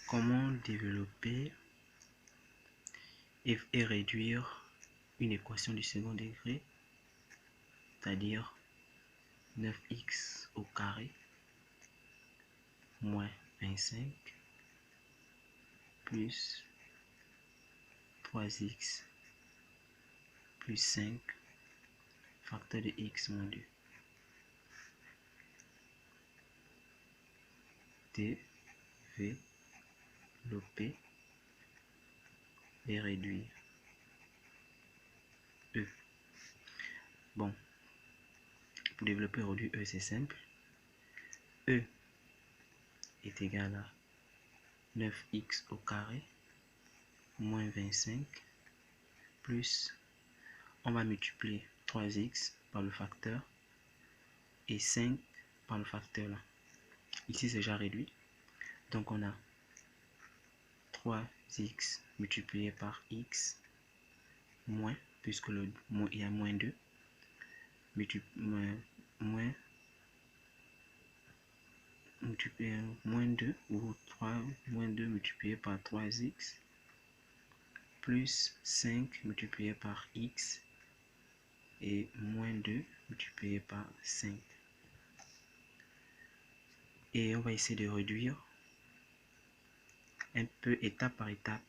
Comment développer et réduire une équation du second degré, c'est-à-dire 9x au carré moins 25 plus 3x plus 5 facteur de x moins 2. Développer et réduire E. Bon, pour développer et réduire E, c'est simple. E est égal à 9x au carré moins 25 plus, on va multiplier 3x par le facteur et 5 par le facteur là. Ici, c'est déjà réduit. Donc, on a 3x multiplié par x moins, puisque il y a moins 2, moins 2 ou 3 moins 2 multiplié par 3x plus 5 multiplié par x et moins 2 multiplié par 5. Et on va essayer de réduire un peu étape par étape.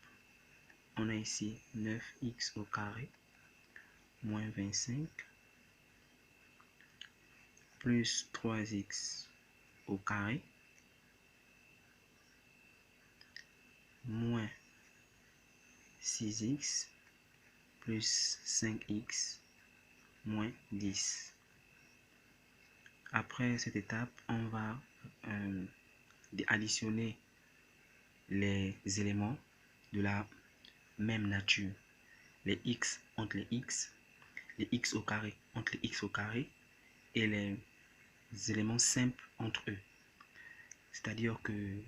On a ici 9x au carré moins 25 plus 3x au carré moins 6x plus 5x moins 10. Après cette étape, on va additionner les éléments de la même nature. Les x entre les x au carré entre les x au carré et les éléments simples entre eux. C'est-à-dire que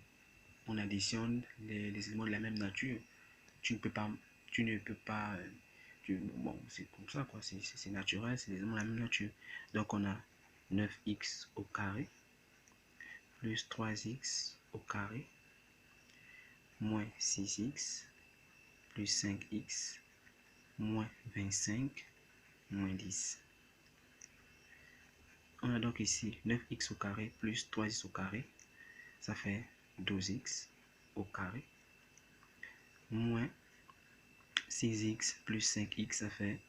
on additionne les éléments de la même nature. Tu ne peux pas, bon, c'est comme ça quoi, c'est naturel, c'est les éléments de la même nature. Donc on a 9x au carré plus 3x au carré moins 6x plus 5x moins 25 moins 10. On a donc ici 9x au carré plus 3x au carré, ça fait 12x au carré moins 6x plus 5x, ça fait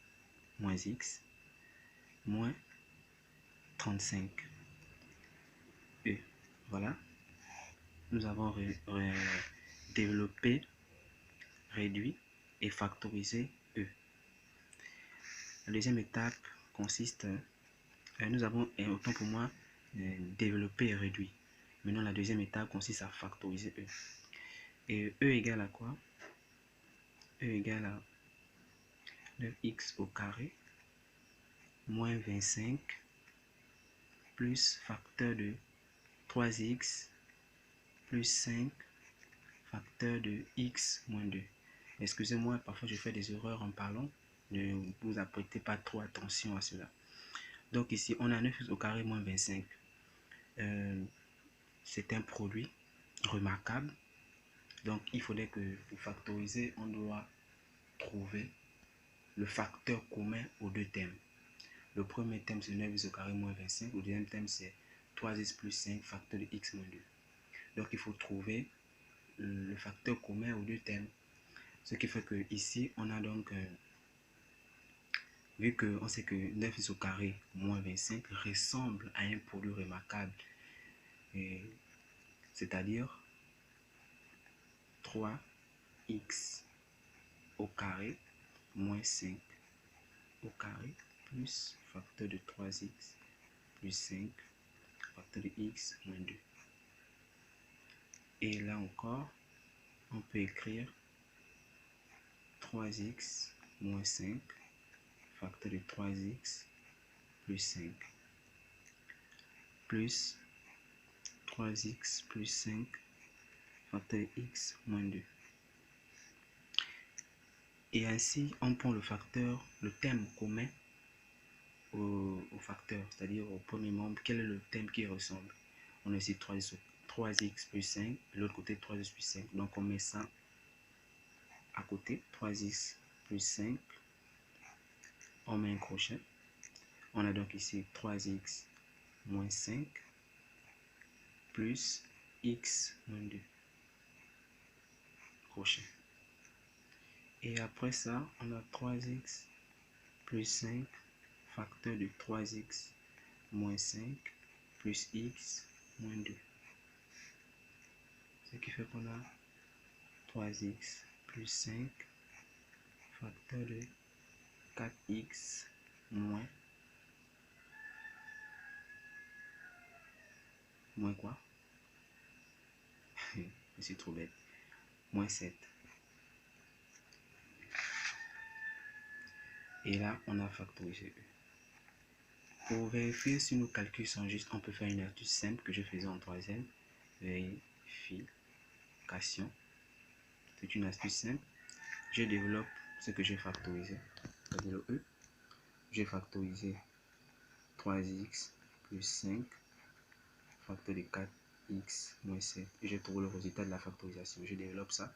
moins x moins 35. E. Voilà, nous avons développé, réduit et factorisé E. La deuxième étape consiste, nous avons, autant pour moi, développé et réduit. Maintenant, la deuxième étape consiste à factoriser E. Et E égale à quoi? E égale à 9x au carré moins 25 plus facteur de 3x plus 5 facteur de x moins 2. Excusez-moi, parfois je fais des erreurs en parlant. Ne vous apprêtez pas trop attention à cela. Donc ici, on a 9x au carré moins 25. C'est un produit remarquable. Donc il faudrait que pour factoriser, on doit trouver le facteur commun aux deux thèmes. Le premier thème, c'est 9x au carré moins 25. Le deuxième thème, c'est 3x plus 5 facteur de x moins 2. Donc il faut trouver le facteur commun aux deux thèmes. Ce qui fait que ici, on a donc, vu qu'on sait que 9x au carré moins 25 ressemble à un produit remarquable, c'est-à-dire 3x au carré moins 5 au carré plus facteur de 3x plus 5 facteur de x moins 2. Et là encore, on peut écrire 3x moins 5 facteur de 3x plus 5 plus 3x plus 5 facteur de x moins 2. Et ainsi, on prend le facteur, le thème commun au facteur, c'est-à-dire au premier membre. Quel est le thème qui ressemble? On a ici 3x plus 5, et l'autre côté 3x plus 5. Donc on met ça à côté, 3x plus 5, on met un crochet. On a donc ici 3x moins 5 plus x moins 2. Crochet. Et après ça, on a 3x plus 5 facteur de 3x moins 5 plus x moins 2. Ce qui fait qu'on a 3x plus 5 facteur de 4x moins quoi? Je suis trop bête. Moins 7. Et là, on a factorisé E. Pour vérifier si nos calculs sont justes, on peut faire une astuce simple que je faisais en troisième. Vérification. C'est une astuce simple. Je développe ce que j'ai factorisé. C'est-à-dire le E. J'ai factorisé 3x plus 5 facteur de 4x moins 7. Et je trouve le résultat de la factorisation. Je développe ça.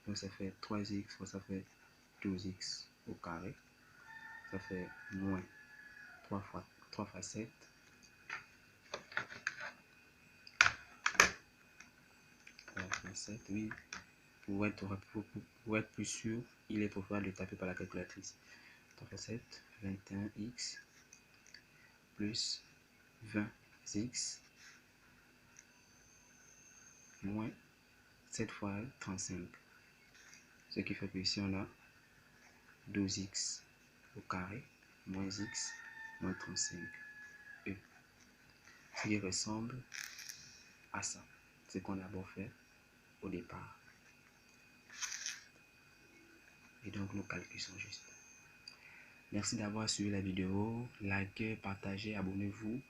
Donc ça fait 3x fois ça fait 12x au carré. Ça fait moins 3 fois 7. 3 fois 7, oui. Pour être plus sûr, il est préférable de taper par la calculatrice. 3 fois 7, 21x plus 20x moins 7 fois 35. Ce qui fait que ici on a 12x au carré moins x moins 35. E. Ce qui ressemble à ça. Ce qu'on a beau faire au départ. Et donc nos calculs sont justes. Merci d'avoir suivi la vidéo. Likez, partagez, abonnez-vous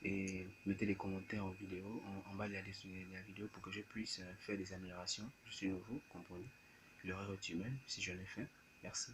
et mettez des commentaires en vidéo, en bas de la description de la vidéo pour que je puisse faire des améliorations. Je suis nouveau, comprenez. Je l'aurais reçu même si je l'ai fait. Merci.